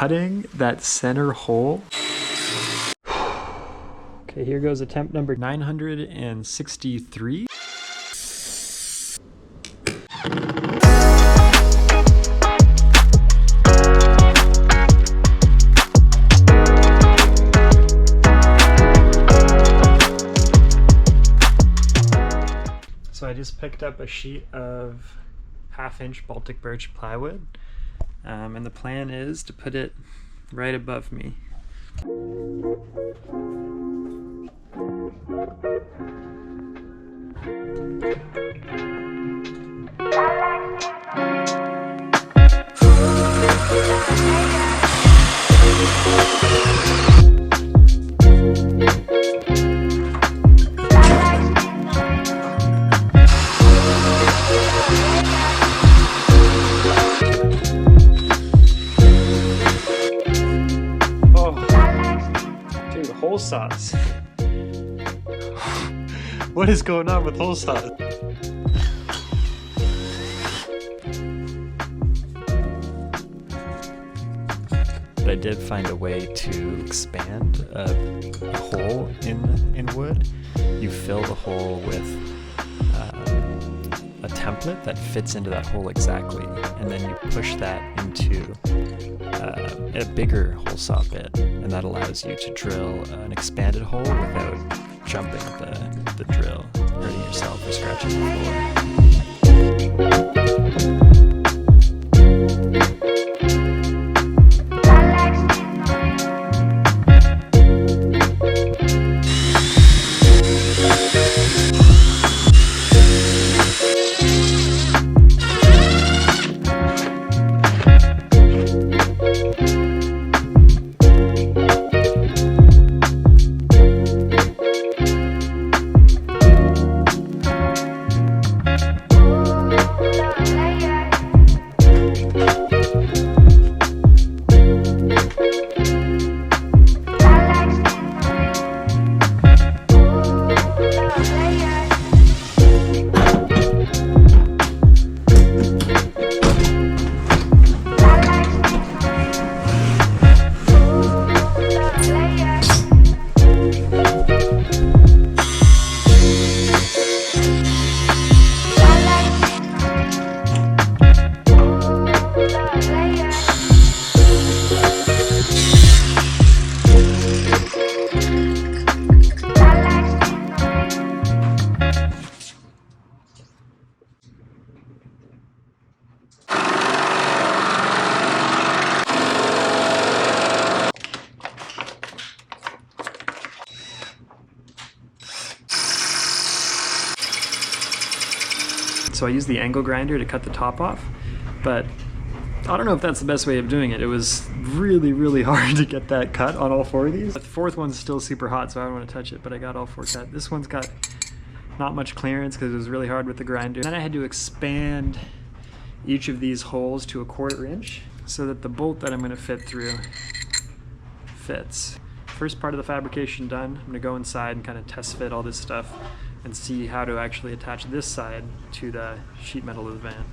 cutting that center hole. Okay, here goes attempt number 963. So I just picked up a sheet of 1/2-inch Baltic birch plywood, and the plan is to put it right above me. Hole saws. What is going on with hole saws? But I did find a way to expand a hole in wood. You fill the hole with a template that fits into that hole exactly, and then you push that into a bigger hole saw bit, and that allows you to drill an expanded hole without jumping the drill, hurting yourself or scratching the floor. So I used the angle grinder to cut the top off, but I don't know if that's the best way of doing it. It was really, really hard to get that cut on all 4 of these. The 4th one's still super hot, so I don't want to touch it, but I got all 4 cut. This one's got not much clearance because it was really hard with the grinder. Then I had to expand each of these holes to 1/4 inch so that the bolt that I'm going to fit through fits. First part of the fabrication done. I'm going to go inside and kind of test fit all this stuff and see how to actually attach this side to the sheet metal of the van.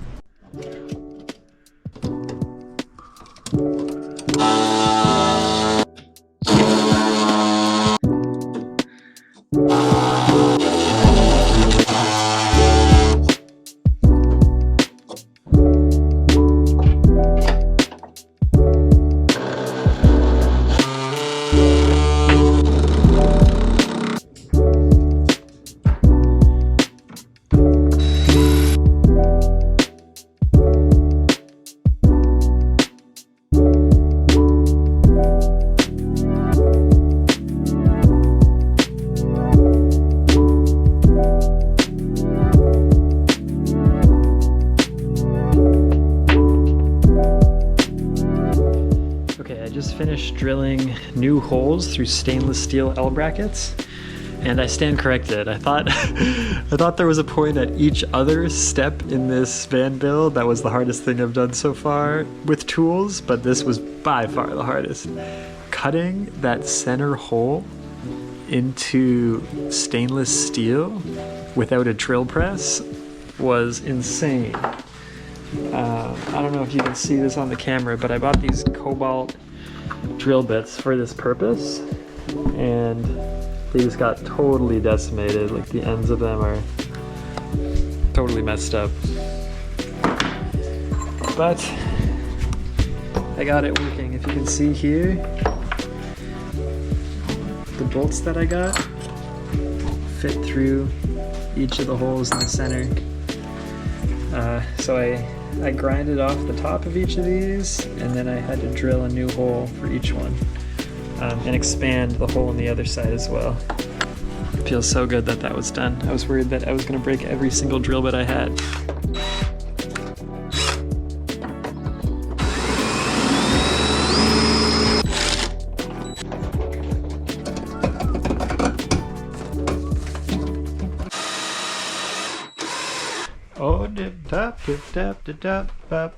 Finished drilling new holes through stainless steel L brackets, and I stand corrected. I thought there was a point at each other step in this van build that was the hardest thing I've done so far with tools, but this was by far the hardest. Cutting that center hole into stainless steel without a drill press was insane. I don't know if you can see this on the camera, but I bought these cobalt drill bits for this purpose, and they just got totally decimated. Like the ends of them are totally messed up. But I got it working. If you can see here, the bolts that I got fit through each of the holes in the center. So I grinded off the top of each of these, and then I had to drill a new hole for each one, and expand the hole on the other side as well. It feels so good that that was done. I was worried that I was going to break every single drill bit I had. Oh, dip tap, dip tap, dip tap, tap.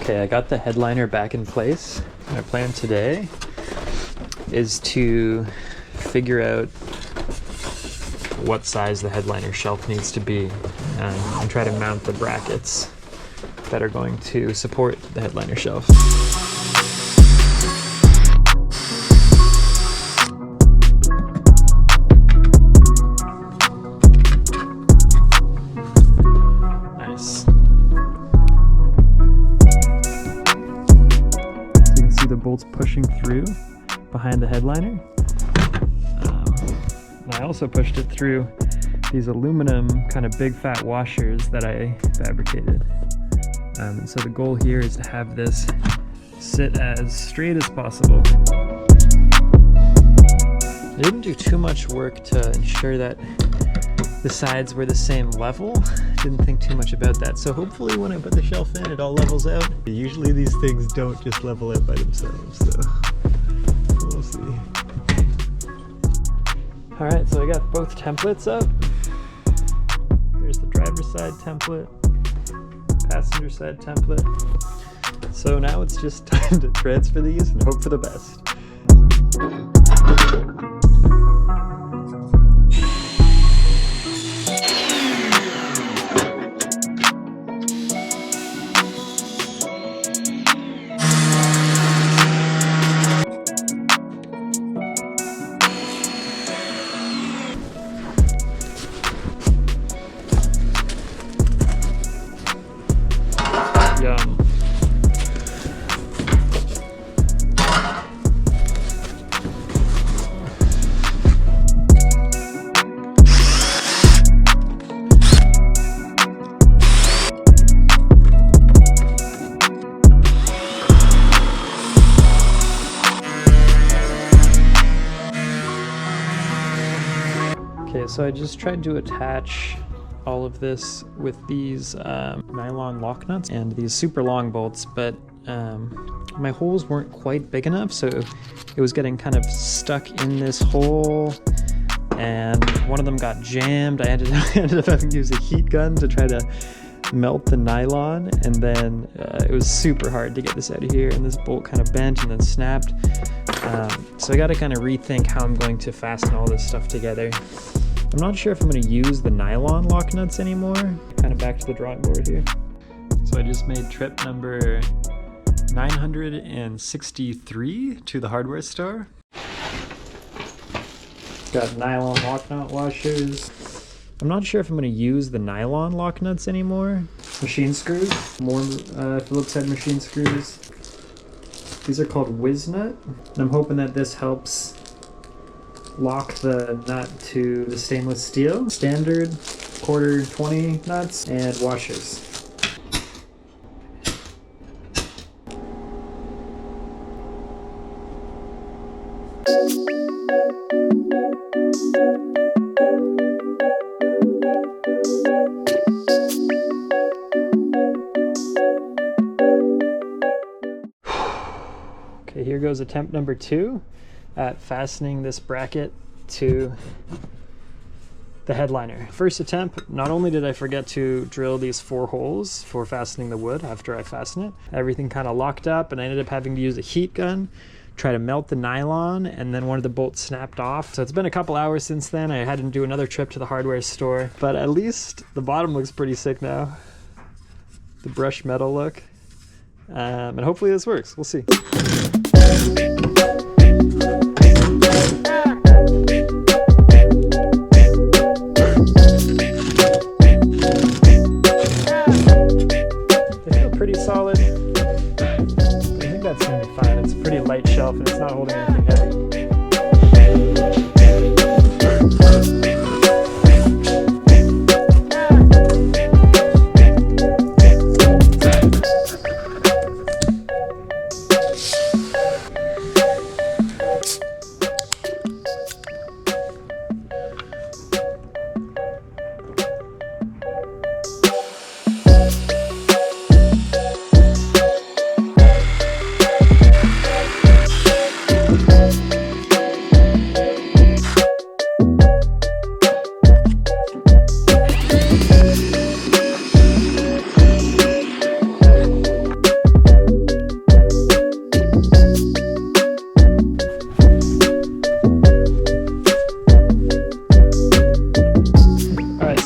Okay, I got the headliner back in place. My plan today is to figure out what size the headliner shelf needs to be, and try to mount the brackets that are going to support the headliner shelf. Nice. So you can see the bolts pushing through behind the headliner. And I also pushed it through these aluminum kind of big fat washers that I fabricated. And so the goal here is to have this sit as straight as possible. I didn't do too much work to ensure that the sides were the same level. Didn't think too much about that. So hopefully when I put the shelf in, it all levels out. Usually these things don't just level out by themselves, so we'll see. All right, so I got both templates up. There's the driver's side template, passenger side template. So now it's just time to transfer these and hope for the best. Yum. Okay, so I just tried to attach all of this with these nylon lock nuts and these super long bolts, but my holes weren't quite big enough, so it was getting kind of stuck in this hole, and one of them got jammed. I ended up having to use a heat gun to try to melt the nylon, and then it was super hard to get this out of here, and this bolt kind of bent and then snapped. So I got to kind of rethink how I'm going to fasten all this stuff together. I'm not sure if I'm going to use the nylon lock nuts anymore. Kind of back to the drawing board here. So I just made trip number 963 to the hardware store. Got nylon lock nut washers. I'm not sure if I'm going to use the nylon lock nuts anymore. Machine screws. More Phillips head machine screws. These are called Whiz Nut. And I'm hoping that this helps lock the nut to the stainless steel. Standard quarter 20 nuts and washers. Okay, here goes attempt number 2 at fastening this bracket to the headliner. First attempt, not only did I forget to drill these 4 holes for fastening the wood after I fasten it, everything kind of locked up, and I ended up having to use a heat gun, try to melt the nylon, and then one of the bolts snapped off. So it's been a couple hours since then. I had to do another trip to the hardware store, but at least the bottom looks pretty sick now. The brushed metal look. And hopefully this works. We'll see. Pretty solid. I think that's gonna be fine. It's a pretty light shelf and it's not holding anything heavy.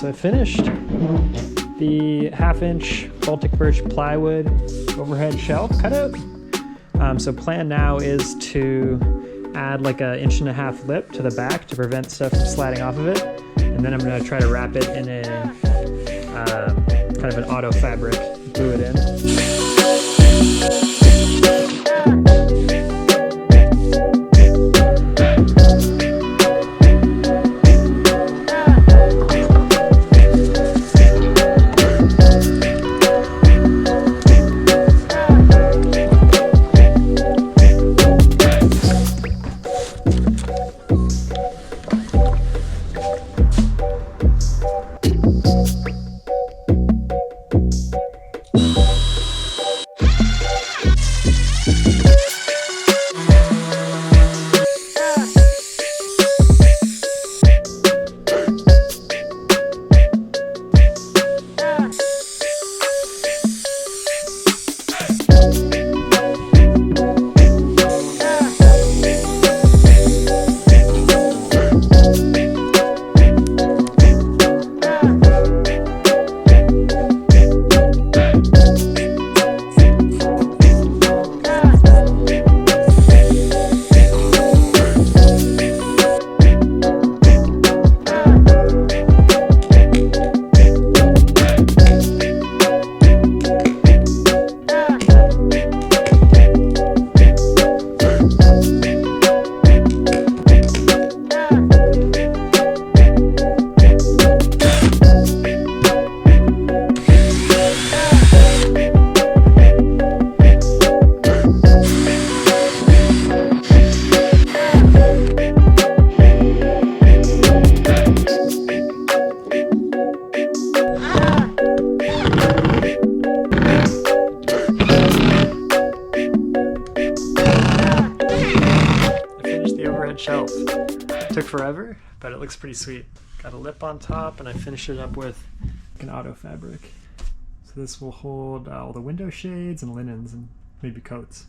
So I finished the 1/2-inch Baltic birch plywood overhead shelf cutout. So plan now is to add like an 1.5-inch lip to the back to prevent stuff from sliding off of it. And then I'm going to try to wrap it in a kind of an auto fabric, glue it in. forever, but it looks pretty sweet. Got a lip on top, and I finished it up with an auto fabric. So this will hold all the window shades and linens and maybe coats.